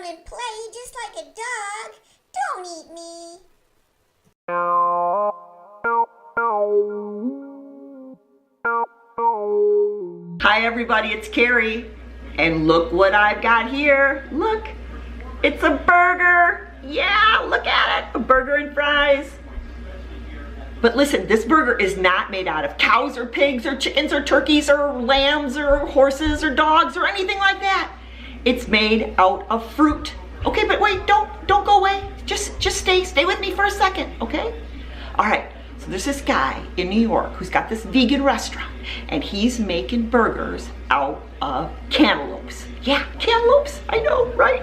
and play just like a dog. Don't eat me. Hi everybody, it's Carrie. And look what I've got here. Look, it's a burger. Yeah, look at it, a burger and fries. But listen, this burger is not made out of cows or pigs or chickens or turkeys or lambs or horses or dogs or anything like that. It's made out of fruit. Okay, but wait, don't go away. Just stay with me for a second, okay? All right, so there's this guy in New York who's got this vegan restaurant and he's making burgers out of cantaloupes. Yeah, cantaloupes, I know, right?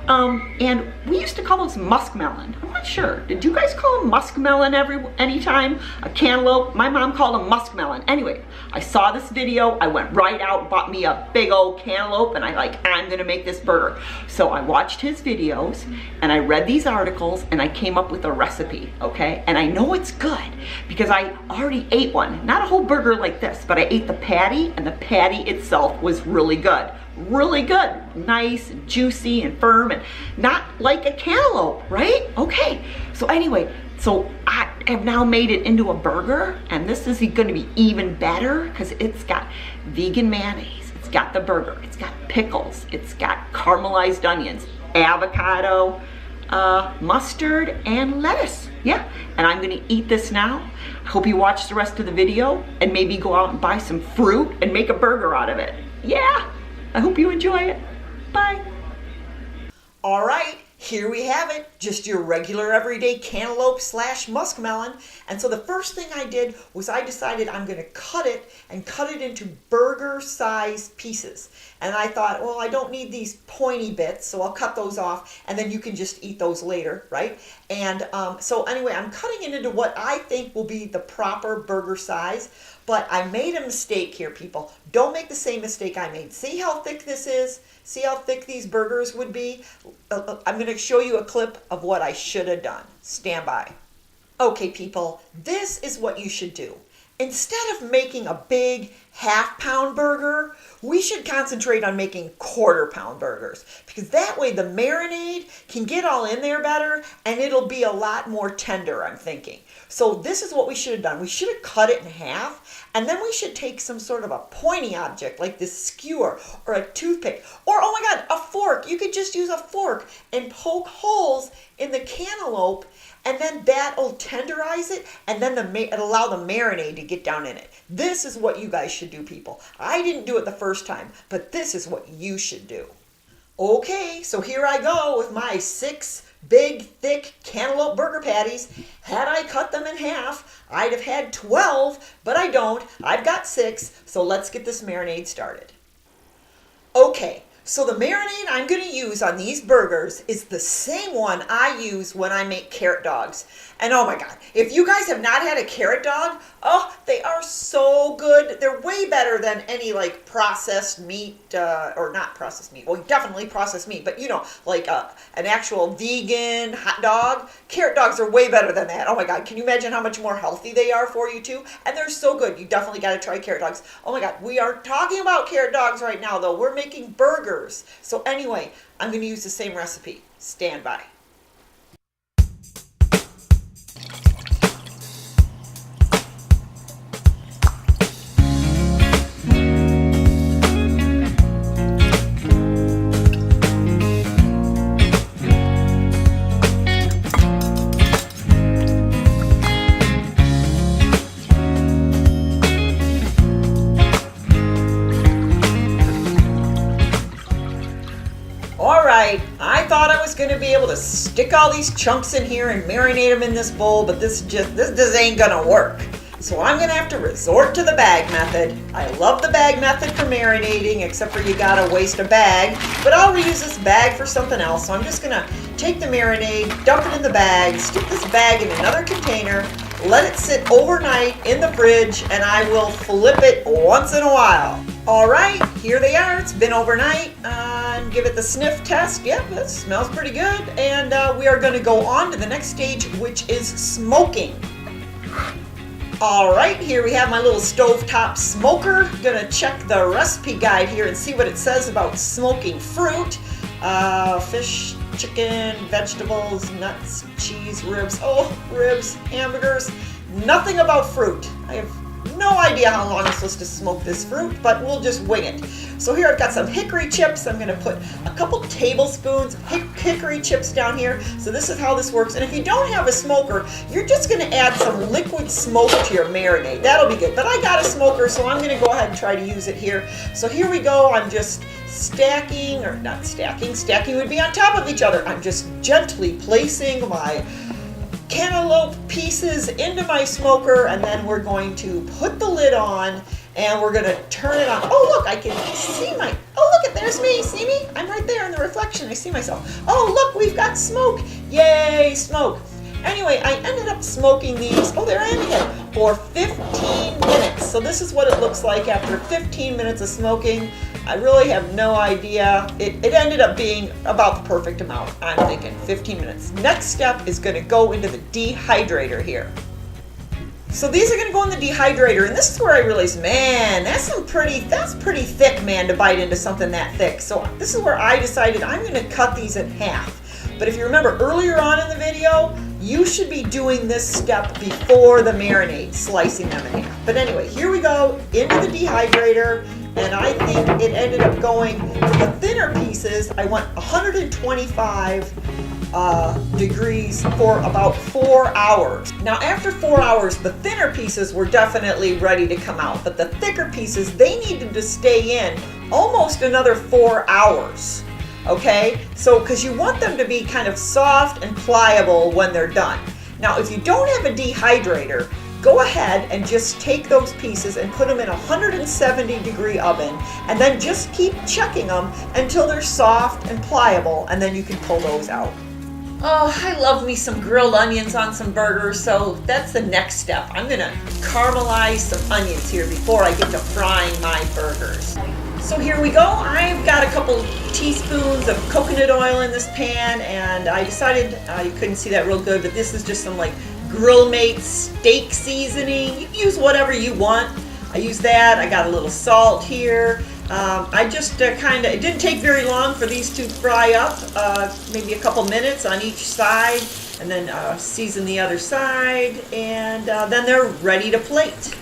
And we used to call those muskmelon. I'm not sure. Did you guys call them muskmelon anytime? A cantaloupe? My mom called them muskmelon. Anyway, I saw this video. I went right out and bought me a big old cantaloupe and I'm gonna make this burger. So I watched his videos and I read these articles and I came up with a recipe, okay? And I know it's good because I already ate one. Not a whole burger like this, but I ate the patty and the patty itself was really good. Really good, nice, juicy, and firm, and not like a cantaloupe, right? Okay, so anyway, so I have now made it into a burger, and this is gonna be even better because it's got vegan mayonnaise, it's got the burger, it's got pickles, it's got caramelized onions, avocado, mustard, and lettuce. Yeah, and I'm gonna eat this now. I hope you watch the rest of the video and maybe go out and buy some fruit and make a burger out of it. Yeah. I hope you enjoy it. Bye. All right, here we have it. Just your regular everyday cantaloupe / muskmelon. And so the first thing I did was I decided I'm gonna cut it into burger-sized pieces. And I thought, well, I don't need these pointy bits, so I'll cut those off and then you can just eat those later, right? And so anyway, I'm cutting it into what I think will be the proper burger size. But I made a mistake here, people. Don't make the same mistake I made. See how thick this is? See how thick these burgers would be? I'm going to show you a clip of what I should have done. Stand by. Okay, people, this is what you should do. Instead of making a big half-pound burger, we should concentrate on making quarter-pound burgers because that way the marinade can get all in there better and it'll be a lot more tender, I'm thinking. So this is what we should have done. We should have cut it in half and then we should take some sort of a pointy object like this skewer or a toothpick or, oh my God, a fork. You could just use a fork and poke holes in the cantaloupe and then that'll tenderize it and then it'll allow the marinade to get down in it. This is what you guys should do, people. I didn't do it the first time, but this is what you should do. Okay, so here I go with my 6 big, thick cantaloupe burger patties. Had I cut them in half, I'd have had 12, but I don't. I've got 6, so let's get this marinade started. Okay. So the marinade I'm going to use on these burgers is the same one I use when I make carrot dogs. And oh my God, if you guys have not had a carrot dog, oh, they are so good. They're way better than any like processed meat, or not processed meat. Well, definitely processed meat, but you know, like an actual vegan hot dog. Carrot dogs are way better than that. Oh my God, can you imagine how much more healthy they are for you too? And they're so good. You definitely got to try carrot dogs. Oh my God, we aren't talking about carrot dogs right now though. We're making burgers. So anyway, I'm going to use the same recipe. Stand by. I thought I was going to be able to stick all these chunks in here and marinate them in this bowl, but this ain't going to work. So I'm going to have to resort to the bag method. I love the bag method for marinating, except for you got to waste a bag, but I'll reuse this bag for something else. So I'm just going to take the marinade, dump it in the bag, stick this bag in another container, let it sit overnight in the fridge, and I will flip it once in a while. All right, here they are. It's been overnight. And give it the sniff test. Yep, that smells pretty good. And we are going to go on to the next stage, which is smoking. All right, here we have my little stovetop smoker. Gonna check the recipe guide here and see what it says about smoking fruit. Fish, chicken, vegetables, nuts, cheese, ribs. Oh, ribs, hamburgers. Nothing about fruit. I have no idea how long I'm supposed to smoke this fruit, but we'll just wing it. So here I've got some hickory chips. I'm gonna put a couple tablespoons of hickory chips down here. So this is how this works. And if you don't have a smoker, you're just gonna add some liquid smoke to your marinade. That'll be good. But I got a smoker, so I'm gonna go ahead and try to use it here. So here we go. I'm just stacking, or not stacking, stacking would be on top of each other. I'm just gently placing my cantaloupe pieces into my smoker, and then we're going to put the lid on and we're going to turn it on. Oh, look, I can see there's me. See me? I'm right there in the reflection. I see myself. Oh, look, we've got smoke. Yay, smoke. Anyway, I ended up smoking these, oh, there I am again, for 15 minutes. So this is what it looks like after 15 minutes of smoking. I really have no idea. It ended up being about the perfect amount, I'm thinking, 15 minutes. Next step is gonna go into the dehydrator here. So these are gonna go in the dehydrator, and this is where I realized, man, that's pretty thick, man, to bite into something that thick. So this is where I decided I'm gonna cut these in half. But if you remember earlier on in the video, you should be doing this step before the marinade, slicing them in half. But anyway, here we go into the dehydrator, and I think it ended up going, for the thinner pieces, I went 125 degrees for about 4 hours. Now after 4 hours, the thinner pieces were definitely ready to come out, but the thicker pieces, they needed to stay in almost another 4 hours. Okay, so because you want them to be kind of soft and pliable when they're done. Now if you don't have a dehydrator, go ahead and just take those pieces and put them in a 170-degree oven, and then just keep checking them until they're soft and pliable, and then you can pull those out. Oh, I love me some grilled onions on some burgers, so that's the next step. I'm gonna caramelize some onions here before I get to frying my burgers. So here we go. I've got a couple teaspoons of coconut oil in this pan, and I decided, you couldn't see that real good, but this is just some like Grill Mate steak seasoning. You can use whatever you want. I use that. I got a little salt here. I just it didn't take very long for these to fry up, maybe a couple minutes on each side, and then season the other side, and then they're ready to plate.